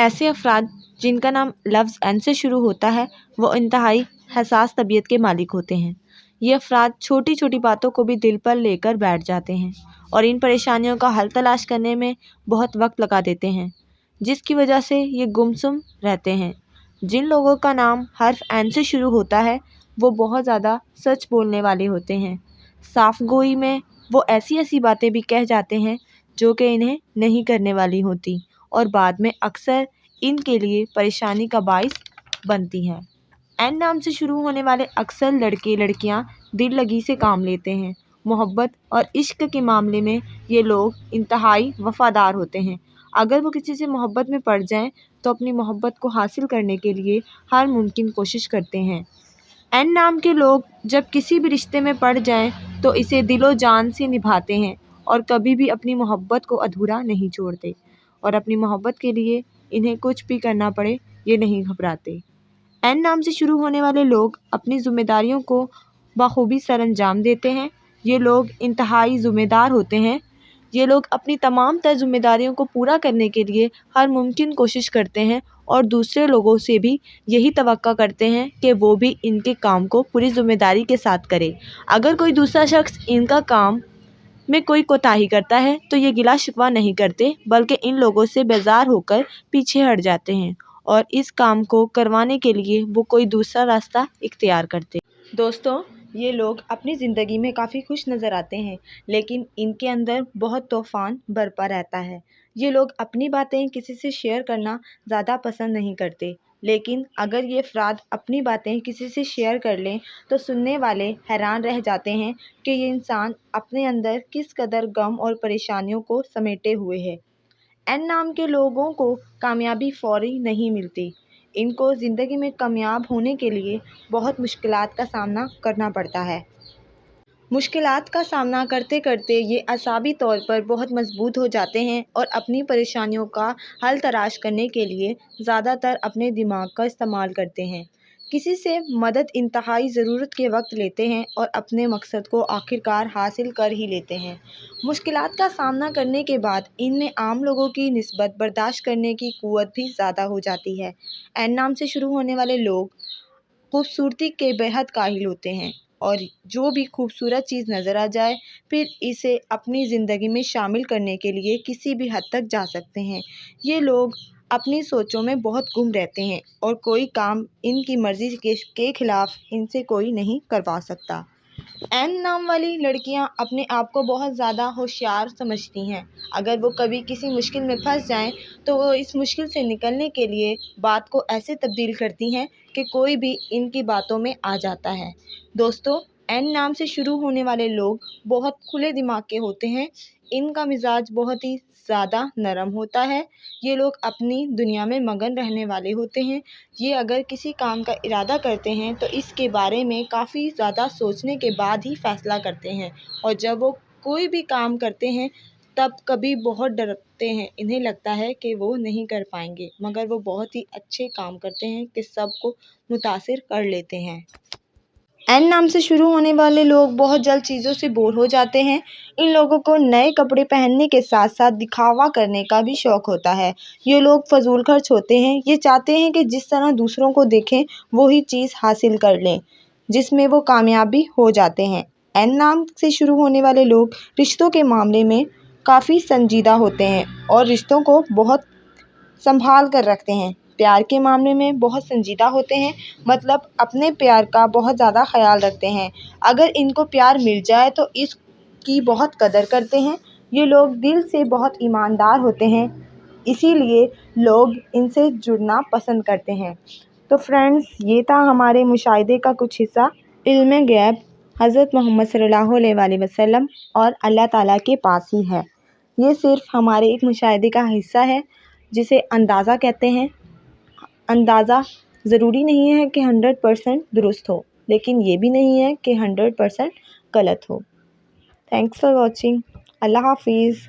ایسے افراد جن کا نام لفظ این سے شروع ہوتا ہے وہ انتہائی حساس طبیعت کے مالک ہوتے ہیں۔ یہ افراد چھوٹی چھوٹی باتوں کو بھی دل پر لے کر بیٹھ جاتے ہیں اور ان پریشانیوں کا حل تلاش کرنے میں بہت وقت لگا دیتے ہیں، جس کی وجہ سے یہ گمسم رہتے ہیں۔ جن لوگوں کا نام حرف این سے شروع ہوتا ہے وہ بہت زیادہ سچ بولنے والے ہوتے ہیں۔ صاف گوئی میں وہ ایسی ایسی باتیں بھی کہہ جاتے ہیں جو کہ انہیں نہیں کرنے والی ہوتی اور بعد میں اکثر ان کے لیے پریشانی کا باعث بنتی ہیں۔ این نام سے شروع ہونے والے اکثر لڑکے لڑکیاں دل لگی سے کام لیتے ہیں۔ محبت اور عشق کے معاملے میں یہ لوگ انتہائی وفادار ہوتے ہیں۔ اگر وہ کسی سے محبت میں پڑ جائیں تو اپنی محبت کو حاصل کرنے کے لیے ہر ممکن کوشش کرتے ہیں۔ این نام کے لوگ جب کسی بھی رشتے میں پڑ جائیں تو اسے دل و جان سے نبھاتے ہیں اور کبھی بھی اپنی محبت کو ادھورا نہیں چھوڑتے، اور اپنی محبت کے لیے انہیں کچھ بھی کرنا پڑے یہ نہیں گھبراتے۔ این نام سے شروع ہونے والے لوگ اپنی ذمہ داریوں کو بخوبی سر انجام دیتے ہیں۔ یہ لوگ انتہائی ذمہ دار ہوتے ہیں۔ یہ لوگ اپنی تمام تر ذمہ داریوں کو پورا کرنے کے لیے ہر ممکن کوشش کرتے ہیں اور دوسرے لوگوں سے بھی یہی توقع کرتے ہیں کہ وہ بھی ان کے کام کو پوری ذمہ داری کے ساتھ کرے۔ اگر کوئی دوسرا شخص ان کا کام میں کوئی کوتاہی کرتا ہے تو یہ گلہ شکوہ نہیں کرتے بلکہ ان لوگوں سے بیزار ہو کر پیچھے ہٹ جاتے ہیں اور اس کام کو کروانے کے لیے وہ کوئی دوسرا راستہ اختیار کرتے ہیں۔ دوستو، یہ لوگ اپنی زندگی میں کافی خوش نظر آتے ہیں لیکن ان کے اندر بہت طوفان برپا رہتا ہے۔ یہ لوگ اپنی باتیں کسی سے شیئر کرنا زیادہ پسند نہیں کرتے، لیکن اگر یہ افراد اپنی باتیں کسی سے شیئر کر لیں تو سننے والے حیران رہ جاتے ہیں کہ یہ انسان اپنے اندر کس قدر غم اور پریشانیوں کو سمیٹے ہوئے ہے۔ این نام کے لوگوں کو کامیابی فوری نہیں ملتی۔ ان کو زندگی میں کامیاب ہونے کے لیے بہت مشکلات کا سامنا کرنا پڑتا ہے۔ مشکلات کا سامنا کرتے کرتے یہ اعصابی طور پر بہت مضبوط ہو جاتے ہیں اور اپنی پریشانیوں کا حل تلاش کرنے کے لیے زیادہ تر اپنے دماغ کا استعمال کرتے ہیں۔ کسی سے مدد انتہائی ضرورت کے وقت لیتے ہیں اور اپنے مقصد کو آخرکار حاصل کر ہی لیتے ہیں۔ مشکلات کا سامنا کرنے کے بعد ان میں عام لوگوں کی نسبت برداشت کرنے کی قوت بھی زیادہ ہو جاتی ہے۔ این نام سے شروع ہونے والے لوگ خوبصورتی کے بے حد قائل ہوتے ہیں اور جو بھی خوبصورت چیز نظر آ جائے پھر اسے اپنی زندگی میں شامل کرنے کے لیے کسی بھی حد تک جا سکتے ہیں۔ یہ لوگ اپنی سوچوں میں بہت گم رہتے ہیں اور کوئی کام ان کی مرضی کے خلاف ان سے کوئی نہیں کروا سکتا۔ این نام والی لڑکیاں اپنے آپ کو بہت زیادہ ہوشیار سمجھتی ہیں۔ اگر وہ کبھی کسی مشکل میں پھنس جائیں تو وہ اس مشکل سے نکلنے کے لیے بات کو ایسے تبدیل کرتی ہیں کہ کوئی بھی ان کی باتوں میں آ جاتا ہے۔ دوستو، این نام سے شروع ہونے والے لوگ بہت کھلے دماغ کے ہوتے ہیں۔ ان کا مزاج بہت ہی زیادہ نرم ہوتا ہے۔ یہ لوگ اپنی دنیا میں مگن رہنے والے ہوتے ہیں۔ یہ اگر کسی کام کا ارادہ کرتے ہیں تو اس کے بارے میں کافی زیادہ سوچنے کے بعد ہی فیصلہ کرتے ہیں، اور جب وہ کوئی بھی کام کرتے ہیں تب کبھی بہت ڈرتے ہیں، انہیں لگتا ہے کہ وہ نہیں کر پائیں گے، مگر وہ بہت ہی اچھے کام کرتے ہیں کہ سب کو متاثر کر لیتے ہیں۔ این نام سے شروع ہونے والے لوگ بہت جلد چیزوں سے بور ہو جاتے ہیں۔ ان لوگوں کو نئے کپڑے پہننے کے ساتھ ساتھ دکھاوا کرنے کا بھی شوق ہوتا ہے۔ یہ لوگ فضول خرچ ہوتے ہیں۔ یہ چاہتے ہیں کہ جس طرح دوسروں کو دیکھیں وہی چیز حاصل کر لیں جس میں وہ کامیاب بھی ہو جاتے ہیں۔ این نام سے شروع ہونے والے لوگ رشتوں کے معاملے میں کافی سنجیدہ ہوتے ہیں اور رشتوں کو بہت سنبھال کر رکھتے ہیں۔ پیار کے معاملے میں بہت سنجیدہ ہوتے ہیں، مطلب اپنے پیار کا بہت زیادہ خیال رکھتے ہیں۔ اگر ان کو پیار مل جائے تو اس کی بہت قدر کرتے ہیں۔ یہ لوگ دل سے بہت ایماندار ہوتے ہیں، اسی لیے لوگ ان سے جڑنا پسند کرتے ہیں۔ تو فرینڈز، یہ تھا ہمارے مشاہدے کا کچھ حصہ۔ علم غیب حضرت محمد صلی اللہ علیہ وآلہ وسلم اور اللہ تعالیٰ کے پاس ہی ہے۔ یہ صرف ہمارے ایک مشاہدے کا حصہ ہے جسے اندازہ کہتے ہیں۔ اندازہ ضروری نہیں ہے کہ 100% درست ہو، لیکن یہ بھی نہیں ہے کہ 100% غلط ہو۔ Thanks for watching. اللہ حافظ۔